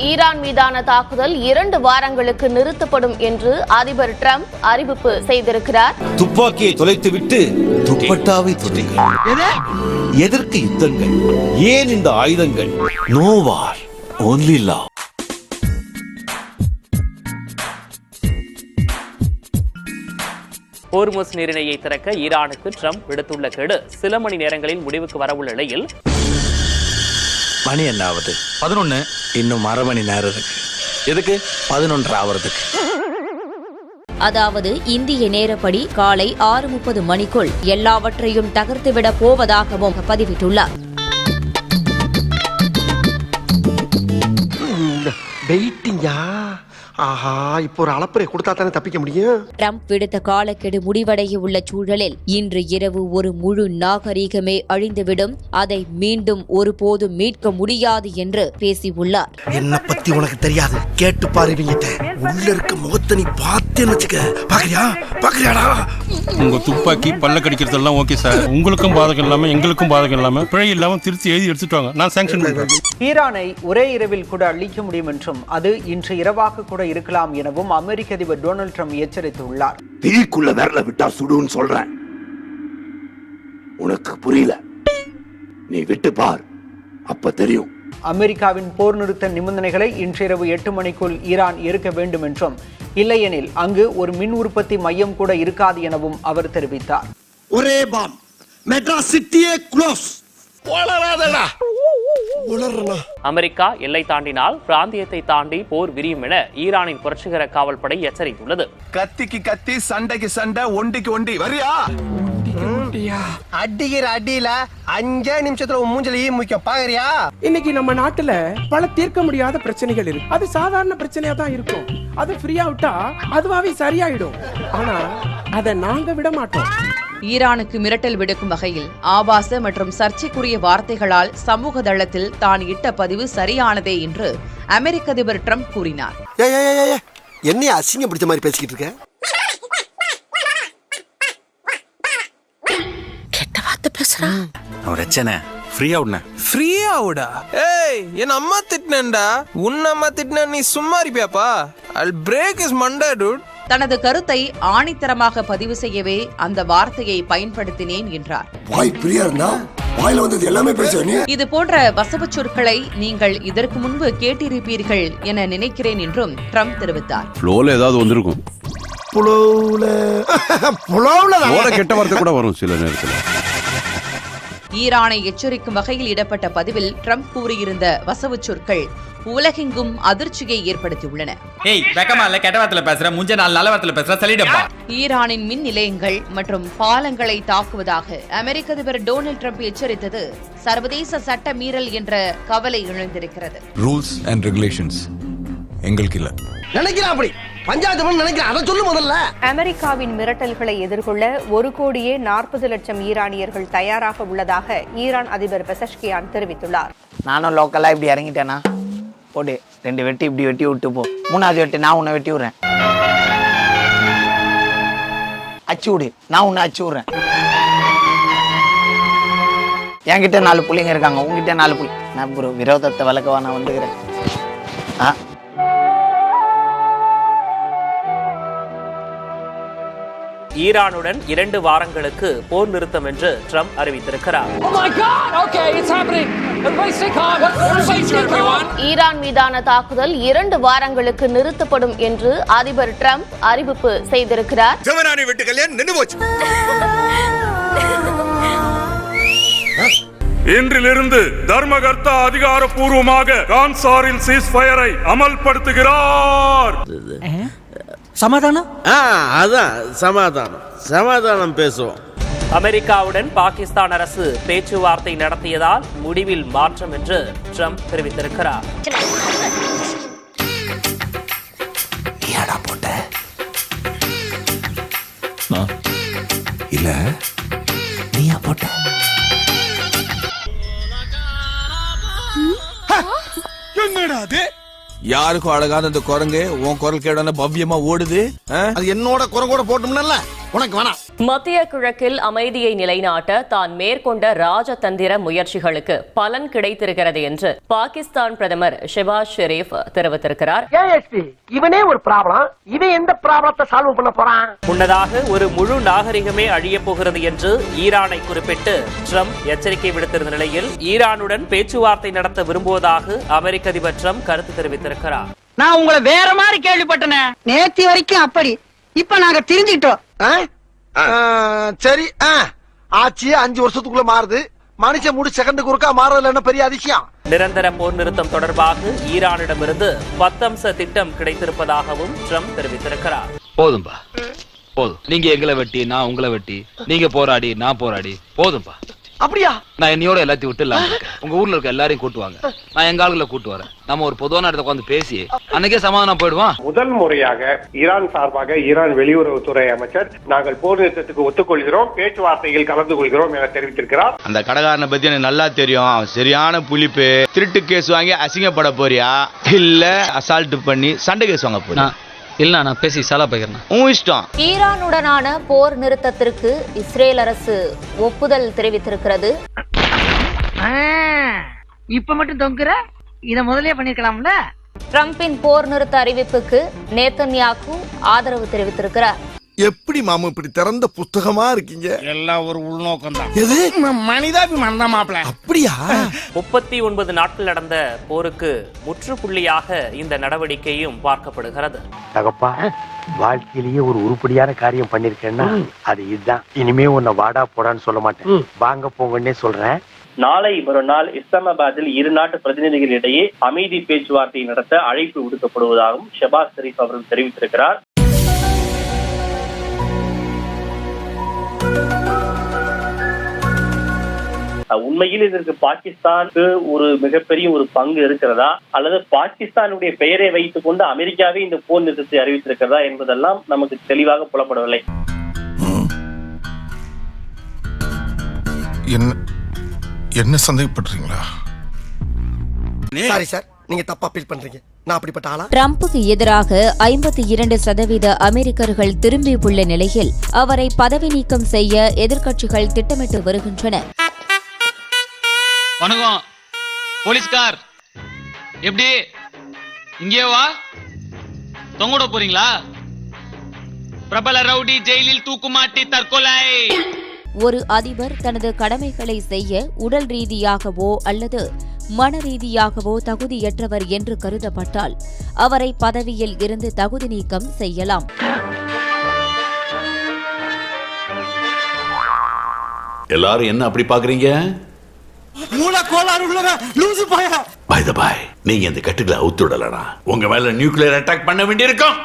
Iran மீதான தாக்குதல் 2 வாரங்களுக்கு நிறுத்தப்படும் என்று அதிபர் டிரம்ப் அறிவிப்பு செய்திருக்கிறார். துப்பாக்கியை தொலைத்துவிட்டு துப்பட்டாவை தொடுங்கள். எதற்கு யுத்தங்கள்? ஏன் இந்த ஆயுதங்கள்? No war, only love. Hormuz நீரிணையை திறக்க ஈரானுக்கு ட்ரம்ப் விடுத்துள்ள கெடு சில மணி நேரங்களில் முடிவுக்கு வரவுள்ள நிலையில் மணி என்ன ஆகுது? 11. இன்னும் அரை மணி நேரம் இருக்கு. எதுக்கு? 11 ஆவறதுக்கு. அதாவது இந்திய நேரப்படி காலை 6:30 மணிக்குள் எல்லாவற்றையும் தகர்த்துவிட போவதாகவும் பதிவிட்டுள்ளார். ஆஹா, இப்போ ஒரு அளப்பறை கொடுத்தா தானே தப்பிக்க முடியும். ட்ரம்ப் விடுத்த காலக்கெடு முடிவடைய உள்ள சூழலில் இன்று இரவு ஒரு முழு நாகரீகமே அழிந்துவிடும், அதை மீண்டும் ஒருபோதும் மீட்க முடியாது என்று பேசியுள்ளார். என்ன பத்தி உனக்கு தெரியாது, கேட்டு பாருவீங்க. உள்ள இருக்க முகத்தை நீ பார்த்தேன்னு வச்சுக்க. பாக்குறியாடா? உங்க துப்பாக்கி பல்ல கடிக்கிறதெல்லாம் ஓகே சார். உங்களுக்கும் பாதகம் இல்லாம எங்களுக்கும் பாதகம் இல்லாம பிழை இல்லாம திருத்தி எழுதி எடுத்துட்டு வாங்க, நான் சாங்ஷன் பண்றேன். ஈரானை ஒரே இரவில் கூட அழிக்க முடியும் என்றும் அது இன்று இரவாக கூட இருக்கலாம் எனவும் அமெரிக்க அதிபர் டொனால்ட் ட்ரம்ப் எச்சரித்துள்ளார். தீக்குள்ள விரல விட்டா சுடுன்னு சொல்றேன். உனக்கு புரியல, நீ விட்டு பார், அப்ப தெரியும். அமெரிக்காவின் போர் நிறுத்த நிபந்தனைகளை இன்றிரவு 8 மணிக்குள் ஈரான் ஏற்க வேண்டும் என்றும், இல்லையெனில் அங்கு ஒரு மின் உற்பத்தி மையம் கூட இருக்காது எனவும் அவர் தெரிவித்தார். ஒரே பாம், மெட்ராஸ் சிட்டியே க்ளோஸ். அமெரிக்கா எல்லை தாண்டினால் பிராந்தியத்தை தாண்டி போர் விரியும் என ஈரானின் புரட்சிகர காவல் படை எச்சரித்துள்ளது. கத்திக்கு கத்தி, சண்டைக்கு சண்டை, ஒண்டிக்கு ஒண்டி. வரியா? அடிக்கிற அடியில 5 நிமிஷத்துல மூஞ்சலி முக்கியம். பாக்குறியா? இன்னைக்கு நம்ம நாட்டுல பல தீர்க்க முடியாத பிரச்சனைகள் இருக்கு. அது சாதாரண பிரச்சனையா தான் இருக்கும். அது ஃப்ரீயா விட்டா அதுவாவே சரியாயிடும். ஆனா அதை நாங்க விட மாட்டோம். ஈரானுக்கு மிரட்டல் விடுக்கும் வகையில் ஆபாச மற்றும் சர்ச்சைக்குரிய வார்த்தைகளால் சமூக தளத்தில் தான் இட்ட பதிவு சரியானதே என்று அமெரிக்க அதிபர் ட்ரம்ப் கூறினார். என்ன அசிங்கம் பிடிச்ச மாதிரி பேசிக்கிட்டு இருக்க? கெட்ட வார்த்தை பேசுறான். பிரச்சனை ஃப்ரீயா விடா. ஏய், என் அம்மா திட்டினேன்டா. உன் அம்மா திட்டின நீ சும்மா இருப்பியாப்பா? I'll break his Monday, dude. தனது கருத்தை ஆணித்தரமாக பதிவு செய்யவே அந்த வார்த்தையை பயன்படுத்தினேன் என்றார். இது போன்ற வசவுச் சொற்களை நீங்கள் இதற்கு முன்பு கேட்டிருப்பீர்கள் என நினைக்கிறேன் என்றும் ட்ரம்ப் தெரிவித்தார். ஏதாவது வந்திருக்கும், கெட்ட வார்த்தை கூட வரும் சில நேரத்தில். ஈரானை எச்சரிக்கும் வகையில் இடப்பட்ட பதிவில் ட்ரம்ப் கூறியிருந்த வசவுச் சொற்கள் உலகெங்கும் அதிர்ச்சியை ஏற்படுத்தியுள்ளன. ஈரானின் மின் நிலையங்கள் மற்றும் பாலங்களை தாக்குவதாக அமெரிக்க அதிபர் டொனால்ட் ட்ரம்ப் எச்சரித்தது சர்வதேச சட்ட மீறல் என்ற கவலை எழுந்திருக்கிறது. ரூல்ஸ் அண்ட் ரெகுலேஷன்ஸ் எங்களுக்கு இல்ல நினைக்கிறேன். அப்படி பஞ்சாயத்து நினைக்கிறேன். அதை சொல்லு முதல்ல. அமெரிக்காவின் மிரட்டல்களை எதிர்கொள்ள 1,40,00,000 ஈரானியர்கள் தயாராக உள்ளதாக ஈரான் அதிபர் பெசஷ்கியான் தெரிவித்துள்ளார். நானும் லோக்கலா இப்படி இறங்கிட்டேனா? போடு, 2 வெட்டி இப்படி வெட்டி விட்டு போ. 3வது வெட்டி நான் உன்னை வெட்டி விடுறேன். அச்சு விடு, நான் உன்னை அச்சு விடுறேன். என்கிட்ட 4 புள்ளிங்க இருக்காங்க, உங்ககிட்ட 4 புள்ளி. நான் ப்ரோ விரோதத்தை வளர்க்கவா நான் வந்துக்கிறேன். ஈரானுடன் 2 வாரங்களுக்கு போர் நிறுத்தம் என்று ட்ரம்ப் அறிவித்திருக்கிறார். ஈரான் மீதான தாக்குதல் 2 வாரங்களுக்கு நிறுத்தப்படும் என்று அதிபர் டிரம்ப் அறிவிப்பு செய்திருக்கிறார். இன்றிலிருந்து தர்மகர்த்தா அதிகாரப்பூர்வமாக கான்சாரில் சீஸ்ஃபயரை அமல்படுத்துகிறார். சமாதானம்? அதான் சமாதானம் பேசுவோம். அமெரிக்காவுடன் பாகிஸ்தான் அரசு பேச்சுவார்த்தை நடத்தியதால் முடிவில் மாற்றம் என்று ட்ரம்ப் தெரிவித்திருக்கிறார். இல்ல நீயா போட்ட? என்னடா அது? யாருக்கும் அழகாத அந்த குரங்கு உன் குரல் கேடான பவ்யமா ஓடுது. அது என்னோட குரங்கோட போட்டோம்னல்ல. உனக்கு வேணாம். மத்திய கிழக்கில் அமைதியை நிலைநாட்ட தான் மேற்கொண்ட ராஜதந்திர முயற்சிகளுக்கு பலன் கிடைத்திருக்கிறது என்று பாகிஸ்தான் பிரதமர் ஷெபாஸ் ஷெரீப் தெரிவித்திருக்கிறார். இவனே ஒரு ப்ராப்ளம், இவன் எந்த ப்ராப்ளத்தை சால்வ் பண்ண போறான்? முன்னதாக ஒரு முழு நாகரிகமே அழியப் போகிறது என்று ஈரானை குறிப்பிட்டு ட்ரம்ப் எச்சரிக்கை விடுத்திருந்த நிலையில் ஈரானுடன் பேச்சுவார்த்தை நடத்த விரும்புவதாக அமெரிக்க அதிபர் ட்ரம்ப் கருத்து தெரிவித்திருக்கிறார். நான் உங்களை வேற மாதிரி கேள்விப்பட்டனே. நேத்து வரைக்கும் அப்படி, இப்ப நாங்க தெரிஞ்சுக்கிட்டோம். சரி, ஆட்சி 5 வருஷத்துக்குள்ள மாறுது. மனுஷன் முடி செகண்டுக்கு ஒருக்கா மாறதுல என்ன பெரிய அதிசயம்? நிரந்தர போர் நிறுத்தம் தொடர்பாக ஈரானிடமிருந்து 10 அம்ச திட்டம் கிடைத்திருப்பதாகவும் ட்ரம்ப் தெரிவித்திருக்கிறார். போதும்பா, போதும். நீங்க எங்களை வெட்டி, நான் உங்களை வெட்டி, நீங்க போராடி, நான் போராடி, போதும்பா. அப்படியா? நான் என்னையோட எல்லாத்தையும் விட்டுலாம். உங்க ஊர்ல இருக்க எல்லாரையும் கூட்டு வாங்க, நான் எங்க ஆளுகளை கூட்டு வரேன். நம்ம ஒரு பொதுவான இடத்துல உட்காந்து பேசி அன்னைக்கே சமாதானம் போயிடுவான். முதல் முறையாக ஈரான் சார்பாக ஈரான் வெளியுறவுத்துறை அமைச்சர் நாங்கள் போர் நிறுத்தத்துக்கு ஒத்துக்கொள்கிறோம், பேச்சுவார்த்தையில் கலந்து கொள்கிறோம் என தெரிவித்திருக்கிறார். அந்த கடைக்காரனை பத்தி எனக்கு நல்லா தெரியும். அவன் சரியான புலிப்பு. திருட்டு கேஸ் வாங்கி அசிங்கப்பட போறியா, இல்ல அசால்ட் பண்ணி சண்டை கேஸ் வாங்க போறியா? இல்ல, நான் பேசி சாலா போய்க்கிறேன். உன் இஷ்டம். ஈரானுடனான போர் நிறுத்தத்திற்கு இஸ்ரேல் அரசு ஒப்புதல் தெரிவித்திருக்கிறது. இப்ப மட்டும் தொங்குற, இத முதலே பண்ணிருக்கலாம்ல. ட்ரம்பின் போர் நிறுத்த அறிவிப்புக்கு நேத்தன்யாகு ஆதரவு தெரிவித்திருக்கிறார். எப்படி மாமா இப்படி திறந்த புத்தகமா இருக்கீங்க? எல்லாம் ஒரு உள்நோக்கம் தான். எது? மனிதாபிமானம் தான் மாப்ள. அப்படியா? 39 நாட்கள் நடந்த போருக்கு முற்றுப்புள்ளியாக இந்த நடவடிக்கையும் பார்க்கப்படுகிறது. தகப்பா, வாழ்க்கையிலேயே ஒரு உருப்படியான காரியம் பண்ணிருக்கேன்னா அது இதுதான். இனிமே உன்னை வாடா போடான்னு சொல்ல மாட்டேன், வாங்க போங்கன்னே சொல்றேன். நாளை மறுநாள் இஸ்லாமாபாத்தில் இரு நாட்டு பிரதிநிதிகளிடையே அமைதி பேச்சுவார்த்தை நடத்த அழைப்பு விடுக்கப்படுவதாகவும் ஷெபாஸ் ஷெரீப் அவர்கள் தெரிவித்திருக்கிறார். உண்மையில் இதற்கு பாகிஸ்தானுக்கு ஒரு மிகப்பெரிய ஒரு பங்கு இருக்கிறதா, அல்லது பாகிஸ்தானுடைய பெயரை வைத்துக் கொண்டு அமெரிக்காவே இந்த போர் நிறுத்தத்தை அறிவித்திருக்கிறதா என்பதெல்லாம் நமக்கு தெளிவாக புலப்படவில்லை. என்ன சந்தேகப்படுறீங்களா? சாரி சார், நீங்க தப்பா ஃபீல் பண்றீங்க. நான் அப்படிப்பட்ட ஆளா? ட்ரம்புக்கு எதிராக 52% அமெரிக்கர்கள் திரும்பியுள்ள நிலையில் அவரை பதவி நீக்கம் செய்ய எதிர்க்கட்சிகள் திட்டமிட்டு வருகின்றன. வணக்கம் போலீஸ்கார், எப்படி இங்கே வா, தொங்கோட போறீங்களா? பிரபல ரவுடி ஜெயிலில் தூக்குமாட்டி தற்கொலை. ஒரு அதிபர் தனது கடமைகளை செய்ய உடல் ரீதியாகவோ அல்லது மன ரீதியாகவோ தகுதியற்றவர் என்று கருதப்பட்டால் அவரை பதவியில் இருந்து தகுதி நீக்கம் செய்யலாம். எல்லாரும் என்ன அப்படி பாக்குறீங்க? பை த பை, நீங்க இந்த கட்டுகளை அவுத்துடலனா உங்க மேல நியூக்ளியர் அட்டாக் பண்ண வேண்டியிருக்கும்.